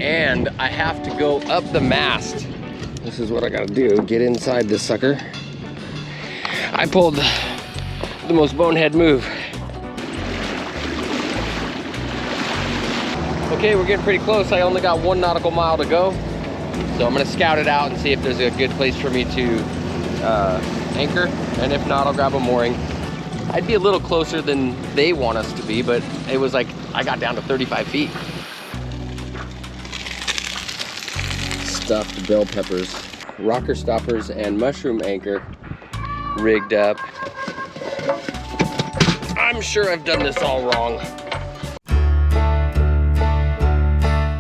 and I have to go up the mast. This is what I gotta do, get inside this sucker. I pulled the most bonehead move. Okay, we're getting pretty close. I only got 1 nautical mile to go. So I'm gonna scout it out and see if there's a good place for me to anchor. And if not, I'll grab a mooring. I'd be a little closer than they want us to be, but it was like, I got down to 35 feet. Stuffed bell peppers, rocker stoppers, and mushroom anchor rigged up. I'm sure I've done this all wrong.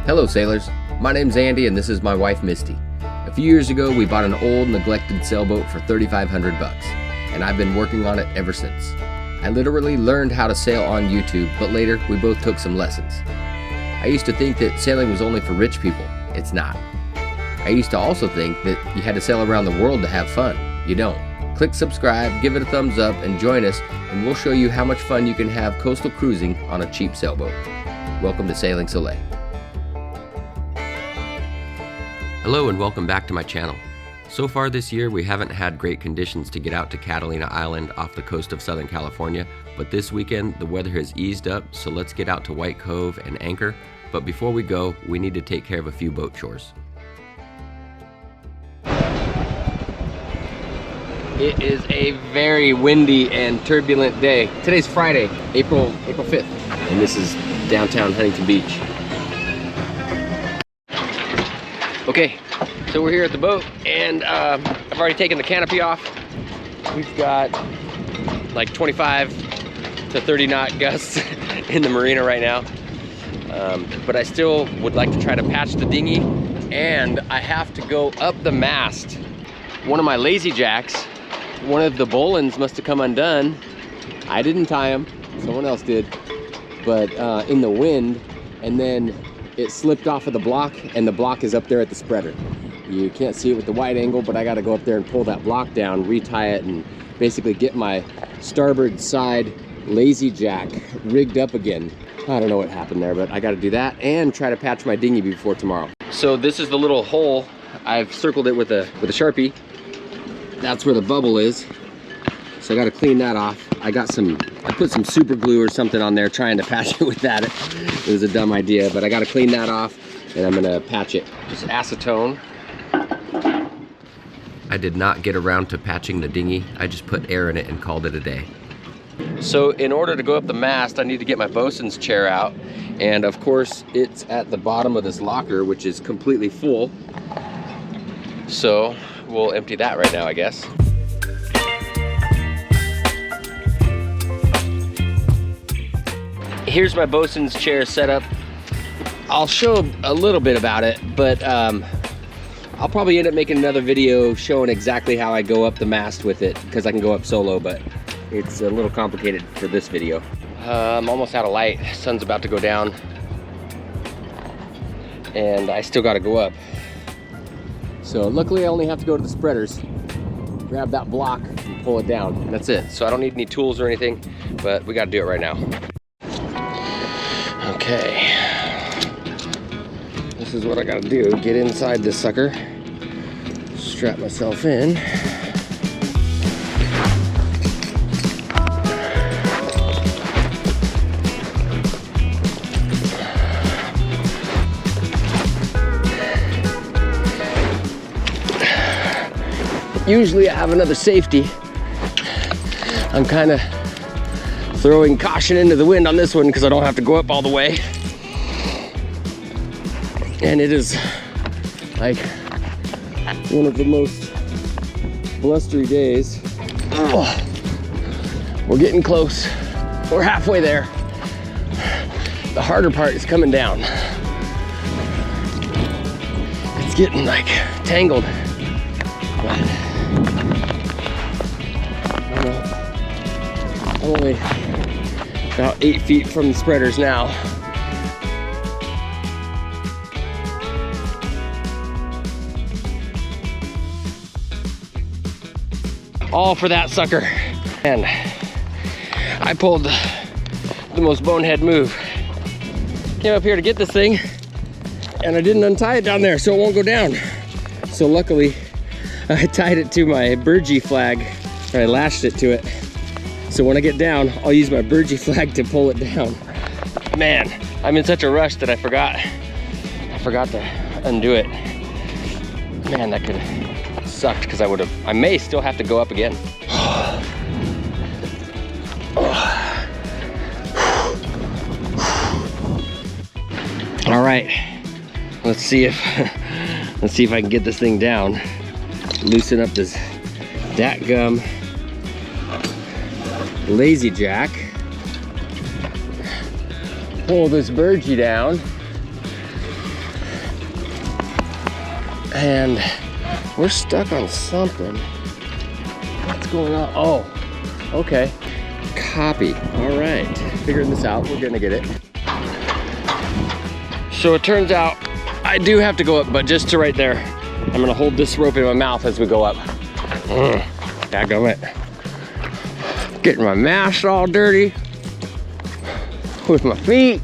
Hello sailors, my name's Andy and this is my wife Misty. A few years ago we bought an old neglected sailboat for $3,500 bucks, and I've been working on it ever since. I literally learned how to sail on YouTube, but later we both took some lessons. I used to think that sailing was only for rich people. It's not. I used to also think that you had to sail around the world to have fun. You don't. Click subscribe, give it a thumbs up, and join us, and we'll show you how much fun you can have coastal cruising on a cheap sailboat. Welcome to Sailing Soleil. Hello and welcome back to my channel. So far this year we haven't had great conditions to get out to Catalina Island off the coast of Southern California, but this weekend the weather has eased up, so let's get out to White Cove and anchor. But before we go, we need to take care of a few boat chores. It is a very windy and turbulent day. Today's Friday, April 5th, and this is downtown Huntington Beach. Okay, so we're here at the boat, and I've already taken the canopy off. We've got like 25 to 30 knot gusts in the marina right now. But I still would like to try to patch the dinghy, and I have to go up the mast. One of my lazy jacks, one of the bowlines must have come undone. I didn't tie them, someone else did, but in the wind, and then it slipped off of the block, and the block is up there at the spreader. You can't see it with the wide angle, but I got to go up there and pull that block down, retie it, and basically get my starboard side lazy jack rigged up again. I don't know what happened there, but I got to do that and try to patch my dinghy before tomorrow. So this is the little hole. I've circled it with a Sharpie. That's where the bubble is. So I got to clean that off. I put some super glue or something on there trying to patch it with that. It was a dumb idea, but I got to clean that off, and I'm gonna patch it. Just acetone. I did not get around to patching the dinghy. I just put air in it and called it a day. So in order to go up the mast, I need to get my bosun's chair out. And of course, it's at the bottom of this locker, which is completely full. So we'll empty that right now, I guess. Here's my bosun's chair set up. I'll show a little bit about it, but I'll probably end up making another video showing exactly how I go up the mast with it, because I can go up solo, but it's a little complicated for this video. I'm almost out of light. Sun's about to go down, and I still got to go up. So luckily I only have to go to the spreaders, grab that block and pull it down, and that's it. So I don't need any tools or anything, but we got to do it right now. Okay, this is what I gotta do. Get inside this sucker, strap myself in. Usually I have another safety. I'm kind of throwing caution into the wind on this one because I don't have to go up all the way. And it is like one of the most blustery days. Oh, we're getting close. We're halfway there. The harder part is coming down. It's getting like tangled. I'm only about 8 feet from the spreaders now. All for that sucker. And I pulled the most bonehead move. Came up here to get this thing, and I didn't untie it down there, so it won't go down. So luckily, I tied it to my BINGE flag, or I lashed it to it. So when I get down, I'll use my BINGE flag to pull it down. Man, I'm in such a rush that I forgot to undo it. Man, that could have sucked because I may still have to go up again. All right, let's see if I can get this thing down. Loosen up this dadgum lazy jack. Pull this BINGE down. And we're stuck on something. What's going on? Oh, okay. Copy. All right, figuring this out. We're gonna get it. So it turns out I do have to go up, but just to right there. I'm gonna hold this rope in my mouth as we go up. Dadgummit. Getting my mast all dirty with my feet.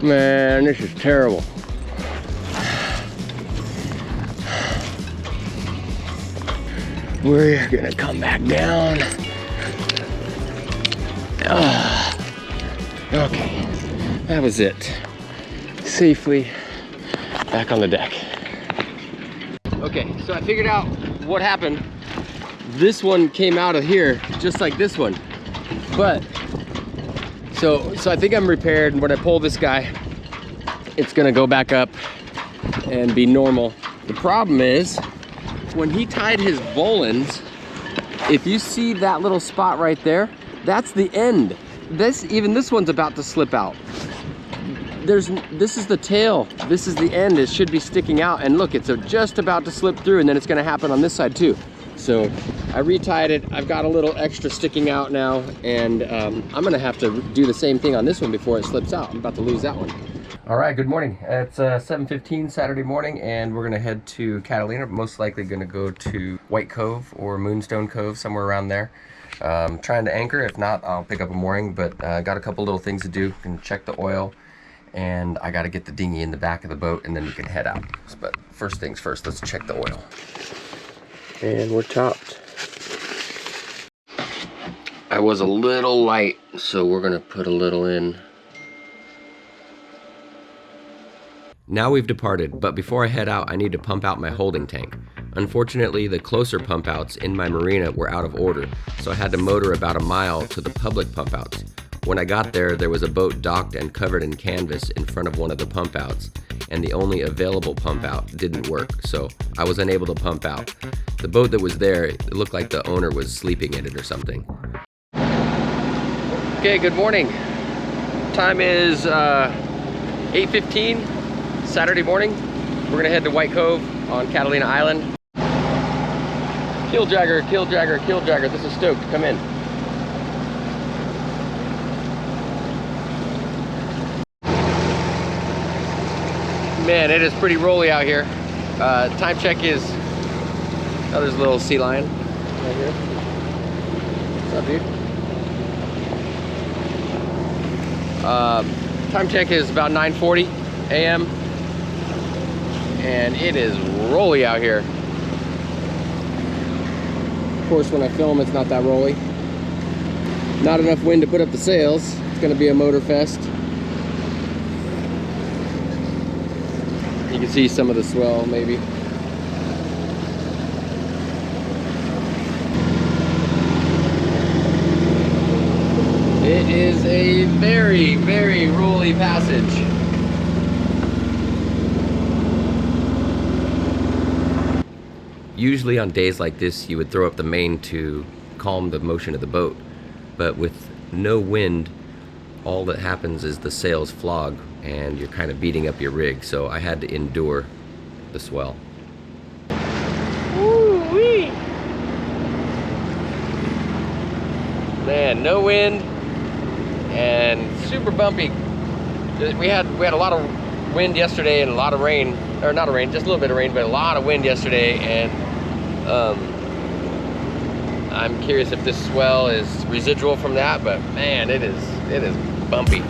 Man, this is terrible. We're gonna come back down. Okay, that was it. Safely back on the deck. Okay, so I figured out what happened. This one came out of here just like this one, but so I think I'm repaired. When I pull this guy, it's gonna go back up and be normal. The problem is when he tied his bowlines, if you see that little spot right there, that's the end. Even this one's about to slip out. This is the tail. This is the end. It should be sticking out. And look, it's just about to slip through, and then it's gonna happen on this side too. So I retied it. I've got a little extra sticking out now, and I'm gonna have to do the same thing on this one before it slips out. I'm about to lose that one. All right, good morning. It's 7:15 Saturday morning, and we're gonna head to Catalina. Most likely gonna go to White Cove or Moonstone Cove, somewhere around there. Trying to anchor. If not, I'll pick up a mooring, but got a couple little things to do. Can check the oil, and I gotta get the dinghy in the back of the boat, and then we can head out. But first things first, let's check the oil. And we're topped. I was a little light, so we're gonna put a little in. Now we've departed, but before I head out, I need to pump out my holding tank. Unfortunately, the closer pump outs in my marina were out of order, so I had to motor about a mile to the public pump outs. When I got there, there was a boat docked and covered in canvas in front of one of the pump outs, and the only available pump out didn't work, so I was unable to pump out. The boat that was there, it looked like the owner was sleeping in it or something. Okay, good morning. Time is 8:15, Saturday morning. We're gonna head to White Cove on Catalina Island. Kill dragger, kill dragger, kill dragger. This is Stoked, come in. Man, it is pretty rolly out here. Time check is, oh, there's a little sea lion right here. What's up, dude? Time check is about 9:40 a.m. and it is rolly out here. Of course, when I film, it's not that rolly. Not enough wind to put up the sails. It's gonna be a motor fest. You can see some of the swell, maybe. It is a very, very rolly passage. Usually on days like this, you would throw up the main to calm the motion of the boat. But with no wind, all that happens is the sails flog and you're kind of beating up your rig. So I had to endure the swell. Woo-wee! Man, no wind and super bumpy. We had a lot of wind yesterday and a lot of rain, or not a rain, just a little bit of rain, but a lot of wind yesterday, and I'm curious if this swell is residual from that, but man, it is bumpy.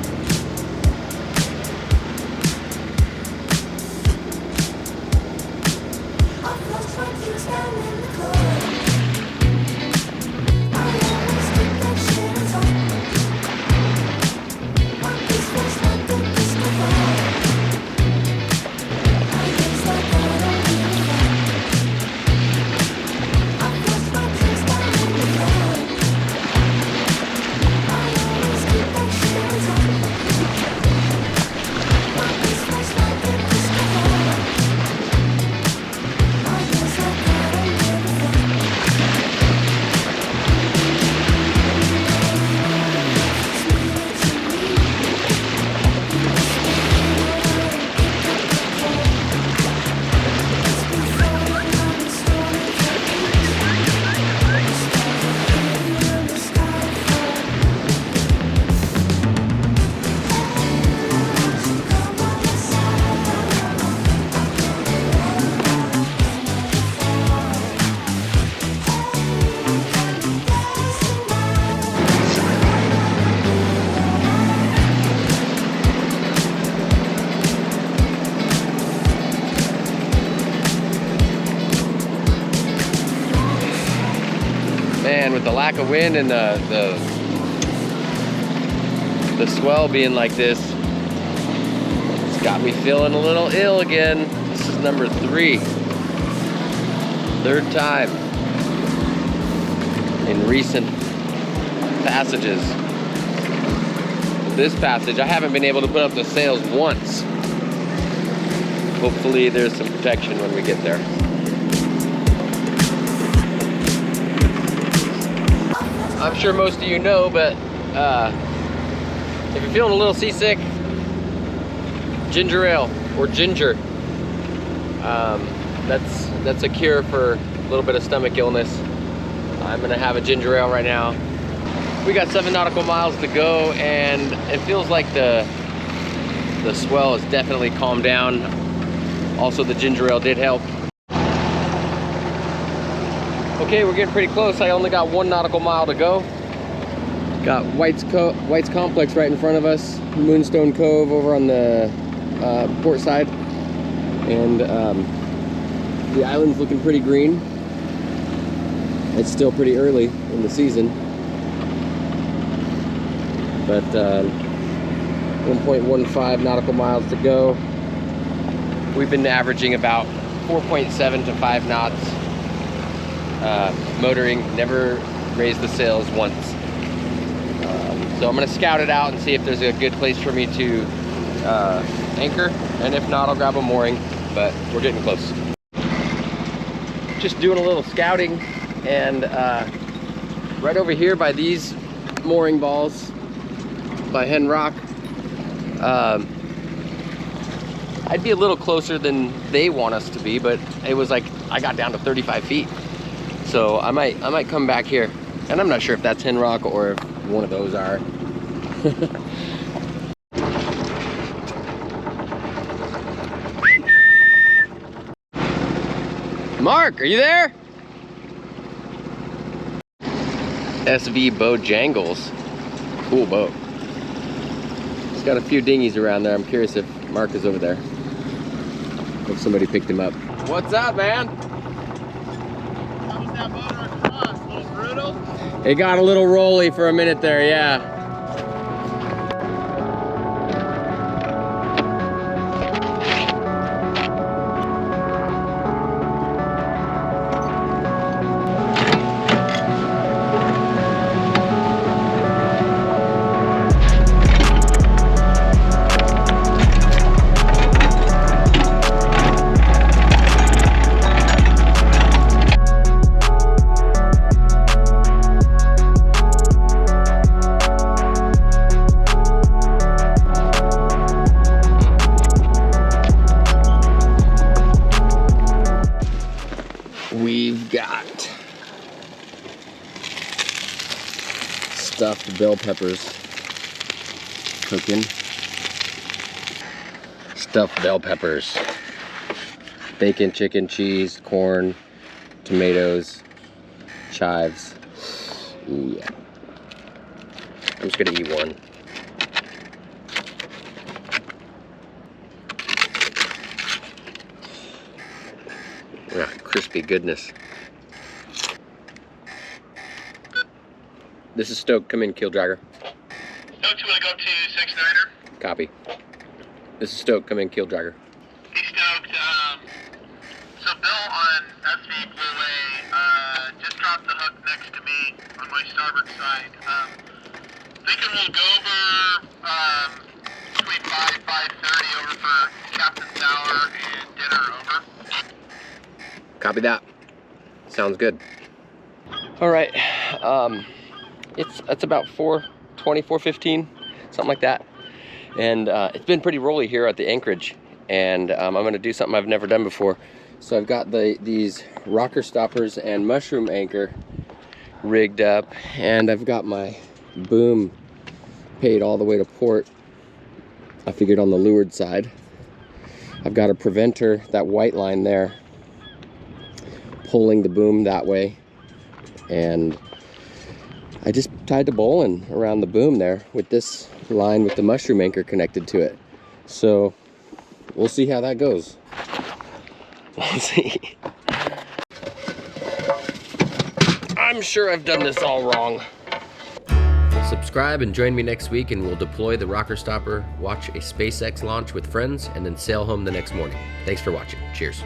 man, with the lack of wind and the swell being like this, it's got me feeling a little ill again. This is number 3. Third time in recent passages. This passage, I haven't been able to put up the sails once. Hopefully there's some protection when we get there. I'm sure most of you know, but if you're feeling a little seasick, ginger ale or ginger, that's a cure for a little bit of stomach illness. I'm gonna have a ginger ale right now. We got 7 nautical miles to go, and it feels like the swell has definitely calmed down. Also, the ginger ale did help. Okay, we're getting pretty close. I only got 1 nautical mile to go. Got White's Complex right in front of us, Moonstone Cove over on the port side, and the island's looking pretty green. It's still pretty early in the season, but 1.15 nautical miles to go. We've been averaging about 4.7 to 5 knots. Motoring, never raised the sails once. So I'm gonna scout it out and see if there's a good place for me to anchor, and if not, I'll grab a mooring, but we're getting close. Just doing a little scouting, and right over here by these mooring balls by Hen Rock, I'd be a little closer than they want us to be, but it was like I got down to 35 feet. So I might come back here, and I'm not sure if that's Hen Rock or if one of those are. Mark, are you there? SV Bojangles. Cool boat. It's got a few dinghies around there. I'm curious if Mark is over there. If somebody picked him up. What's up, man? How was that motor across? A little brutal? It got a little rolly for a minute there, yeah. We've got stuffed bell peppers cooking. Stuffed bell peppers. Bacon, chicken, cheese, corn, tomatoes, chives. Ooh, yeah. I'm just gonna eat one. Ah, crispy goodness. This is Stoke. Come in, keel dragger. Stoke, you want to go to 6-9er? Copy. This is Stoke. Come in, keel dragger. Hey, Stoke. So Bill on SV Blue Way just dropped the hook next to me on my starboard side. Thinking we'll go over between 5:30 over for Captain's Hour and dinner. Over. Copy that. Sounds good. All right. It's about 4:20, 4:15, something like that. And it's been pretty rolly here at the anchorage. And I'm gonna do something I've never done before. So I've got these rocker stoppers and mushroom anchor rigged up, and I've got my boom paid all the way to port. I figured on the leeward side. I've got a preventer, that white line there, pulling the boom that way, and I just tied the bowline around the boom there with this line with the mushroom anchor connected to it. So we'll see how that goes. We'll see. I'm I'm sure I've done this all wrong. Subscribe and join me next week and we'll deploy the rocker stopper, watch a SpaceX launch with friends, and then sail home the next morning. Thanks for watching. Cheers.